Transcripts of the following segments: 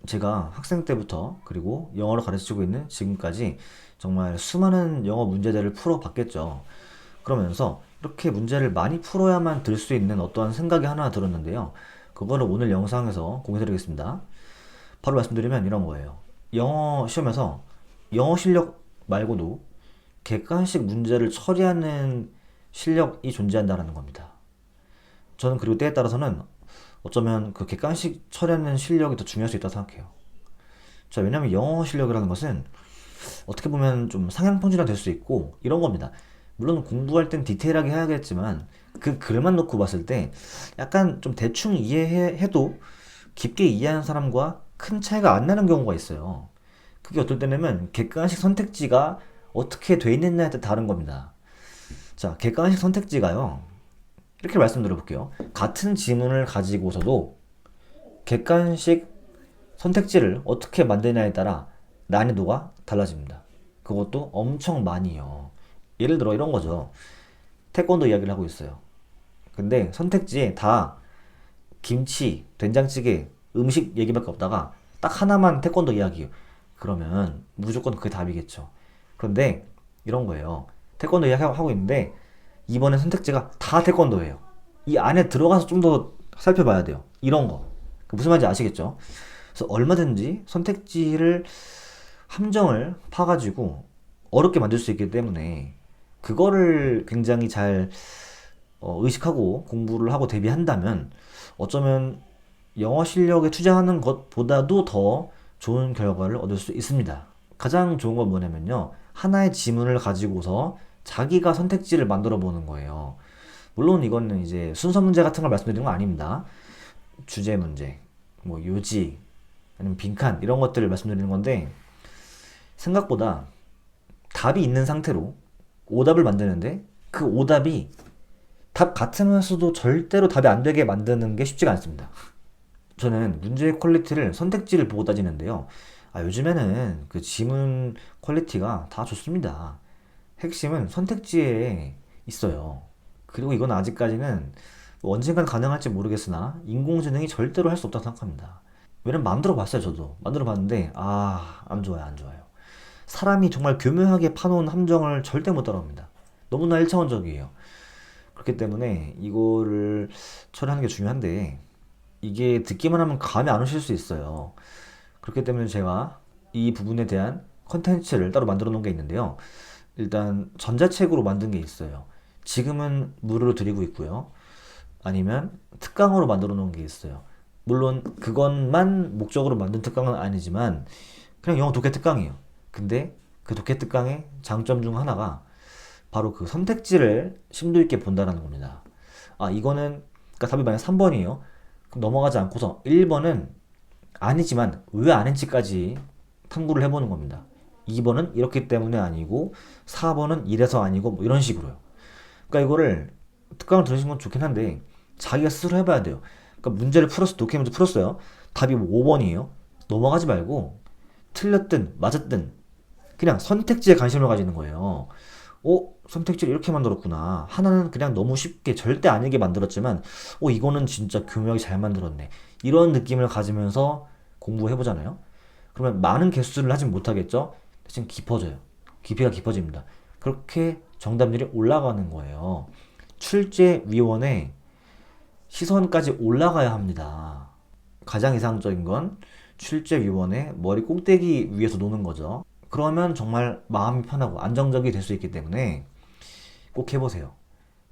제가 학생 때부터 그리고 영어를 가르치고 있는 지금까지 정말 수많은 영어 문제들을 풀어봤겠죠. 그러면서 이렇게 문제를 많이 풀어야만 들 수 있는 어떠한 생각이 하나 들었는데요. 그거를 오늘 영상에서 공유드리겠습니다. 바로 말씀드리면 이런 거예요. 영어 시험에서 영어 실력 말고도 객관식 문제를 처리하는 실력이 존재한다는 겁니다. 저는 그리고 때에 따라서는 어쩌면 그 객관식 처리하는 실력이 더 중요할 수 있다고 생각해요. 자, 왜냐면 영어 실력이라는 것은 어떻게 보면 좀 상향평준화 될 수 있고 이런 겁니다. 물론 공부할 땐 디테일하게 해야겠지만 그 글만 놓고 봤을 때 약간 좀 대충 이해해도 깊게 이해하는 사람과 큰 차이가 안 나는 경우가 있어요. 그게 어떨 때냐면 객관식 선택지가 어떻게 돼 있느냐에 따라 다른 겁니다. 자, 객관식 선택지가요. 이렇게 말씀드려 볼게요. 같은 지문을 가지고서도 객관식 선택지를 어떻게 만드냐에 따라 난이도가 달라집니다. 그것도 엄청 많이요. 예를 들어 이런 거죠. 태권도 이야기를 하고 있어요. 근데 선택지에 다 김치, 된장찌개, 음식 얘기밖에 없다가 딱 하나만 태권도 이야기예요. 그러면 무조건 그게 답이겠죠. 그런데 이런 거예요. 태권도 이야기하고 있는데 이번에 선택지가 다 태권도예요. 이 안에 들어가서 좀 더 살펴봐야 돼요. 이런 거. 무슨 말인지 아시겠죠? 그래서 얼마든지 선택지를 함정을 파가지고 어렵게 만들 수 있기 때문에 그거를 굉장히 잘 의식하고 공부를 하고 대비한다면 어쩌면 영어 실력에 투자하는 것보다도 더 좋은 결과를 얻을 수 있습니다. 가장 좋은 건 뭐냐면요. 하나의 지문을 가지고서 자기가 선택지를 만들어 보는 거예요. 물론 이거는 이제 순서 문제 같은 걸 말씀드리는 건 아닙니다. 주제 문제, 뭐 요지, 아니면 빈칸 이런 것들을 말씀드리는 건데 생각보다 답이 있는 상태로 오답을 만드는데 그 오답이 답 같으면서도 절대로 답이 안 되게 만드는 게 쉽지가 않습니다. 저는 문제의 퀄리티를 선택지를 보고 따지는데요. 요즘에는 그 지문 퀄리티가 다 좋습니다. 핵심은 선택지에 있어요. 그리고 이건 아직까지는 뭐 언젠간 가능할지 모르겠으나 인공지능이 절대로 할 수 없다고 생각합니다. 왜냐면 만들어 봤어요, 저도. 만들어 봤는데, 안 좋아요, 안 좋아요. 사람이 정말 교묘하게 파놓은 함정을 절대 못 따라옵니다. 너무나 일차원적이에요. 그렇기 때문에 이거를 처리하는 게 중요한데, 이게 듣기만 하면 감이 안 오실 수 있어요. 그렇기 때문에 제가 이 부분에 대한 컨텐츠를 따로 만들어 놓은 게 있는데요. 일단 전자책으로 만든 게 있어요. 지금은 무료로 드리고 있고요. 아니면 특강으로 만들어 놓은 게 있어요. 물론 그것만 목적으로 만든 특강은 아니지만 그냥 영어 독해 특강이에요. 근데 그 독해 특강의 장점 중 하나가 바로 그 선택지를 심도 있게 본다는 겁니다. 이거는 그러니까 답이 만약 3번이에요. 그럼 넘어가지 않고서 1번은 아니지만 왜 아닌지까지 탐구를 해보는 겁니다. 2번은 이렇기 때문에 아니고 4번은 이래서 아니고 뭐 이런 식으로요. 그러니까 이거를 특강을 들으신 건 좋긴 한데 자기가 스스로 해봐야 돼요. 그러니까 문제를 풀었어, 독해 문제 풀었어요. 답이 뭐 5번이에요. 넘어가지 말고 틀렸든 맞았든 그냥 선택지에 관심을 가지는 거예요. 선택지를 이렇게 만들었구나. 하나는 그냥 너무 쉽게 절대 아니게 만들었지만, 이거는 진짜 교묘하게 잘 만들었네. 이런 느낌을 가지면서 공부해보잖아요. 그러면 많은 개수를 하진 못하겠죠? 대신 깊어져요. 깊이가 깊어집니다. 그렇게 정답률이 올라가는 거예요. 출제위원회 시선까지 올라가야 합니다. 가장 이상적인 건 출제위원회 머리 꼭대기 위에서 노는 거죠. 그러면 정말 마음이 편하고 안정적이 될 수 있기 때문에 꼭 해보세요.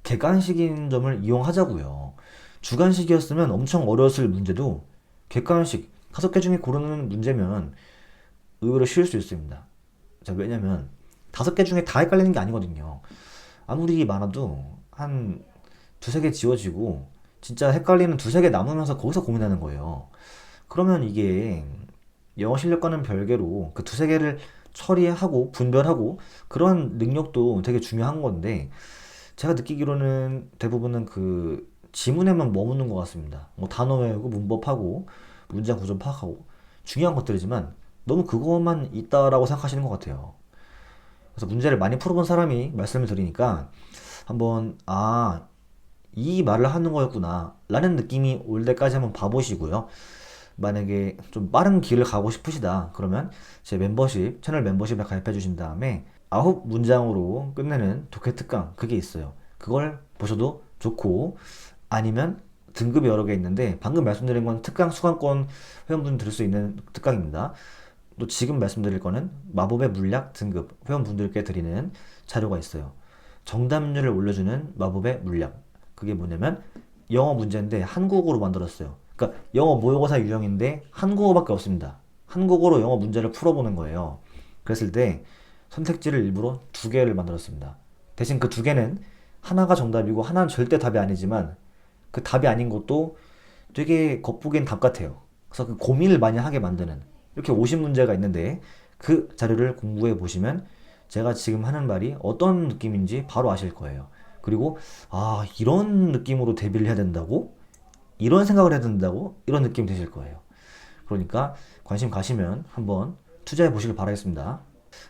객관식인 점을 이용하자고요. 주관식이었으면 엄청 어려웠을 문제도 객관식 5개 중에 고르는 문제면 의외로 쉬울 수 있습니다. 자, 왜냐면 5개 중에 다 헷갈리는 게 아니거든요. 아무리 많아도 한 두세 개 지워지고 진짜 헷갈리는 두세 개 남으면서 거기서 고민하는 거예요. 그러면 이게 영어 실력과는 별개로 그 두세 개를 처리하고 분별하고 그런 능력도 되게 중요한 건데 제가 느끼기로는 대부분은 그 지문에만 머무는 것 같습니다. 뭐 단어 외우고 문법하고 문장 구조 파악하고 중요한 것들이지만 너무 그것만 있다라고 생각하시는 것 같아요. 그래서 문제를 많이 풀어본 사람이 말씀을 드리니까 한번 이 말을 하는 거였구나 라는 느낌이 올 때까지 한번 봐보시고요. 만약에 좀 빠른 길을 가고 싶으시다. 그러면 제 멤버십, 채널 멤버십에 가입해 주신 다음에 9문장으로 끝내는 독해 특강 그게 있어요. 그걸 보셔도 좋고, 아니면 등급이 여러 개 있는데 방금 말씀드린 건 특강 수강권 회원분 들을 수 있는 특강입니다. 또 지금 말씀드릴 거는 마법의 물약 등급 회원분들께 드리는 자료가 있어요. 정답률을 올려주는 마법의 물약. 그게 뭐냐면 영어 문제인데 한국어로 만들었어요. 그러니까 영어 모의고사 유형인데 한국어밖에 없습니다. 한국어로 영어 문제를 풀어보는 거예요. 그랬을 때 선택지를 일부러 두 개를 만들었습니다. 대신 그 두 개는 하나가 정답이고 하나는 절대 답이 아니지만 그 답이 아닌 것도 되게 겉보기엔 답 같아요. 그래서 그 고민을 많이 하게 만드는 이렇게 50문제가 있는데 그 자료를 공부해 보시면 제가 지금 하는 말이 어떤 느낌인지 바로 아실 거예요. 그리고 아, 이런 느낌으로 대비를 해야 된다고? 이런 생각을 해야 된다고? 이런 느낌 드실 거예요. 그러니까 관심 가시면 한번 투자해 보시길 바라겠습니다.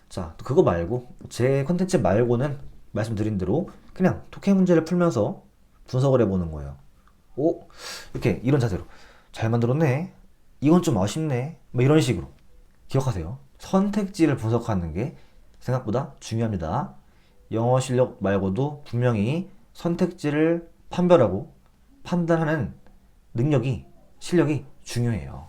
자, 또 그거 말고 제 컨텐츠 말고는 말씀드린 대로 그냥 독해 문제를 풀면서 분석을 해보는 거예요. 오, 이렇게 이런 자세로 잘 만들었네. 이건 좀 아쉽네. 뭐 이런 식으로 기억하세요. 선택지를 분석하는 게 생각보다 중요합니다. 영어 실력 말고도 분명히 선택지를 판별하고 판단하는 능력이, 실력이 중요해요.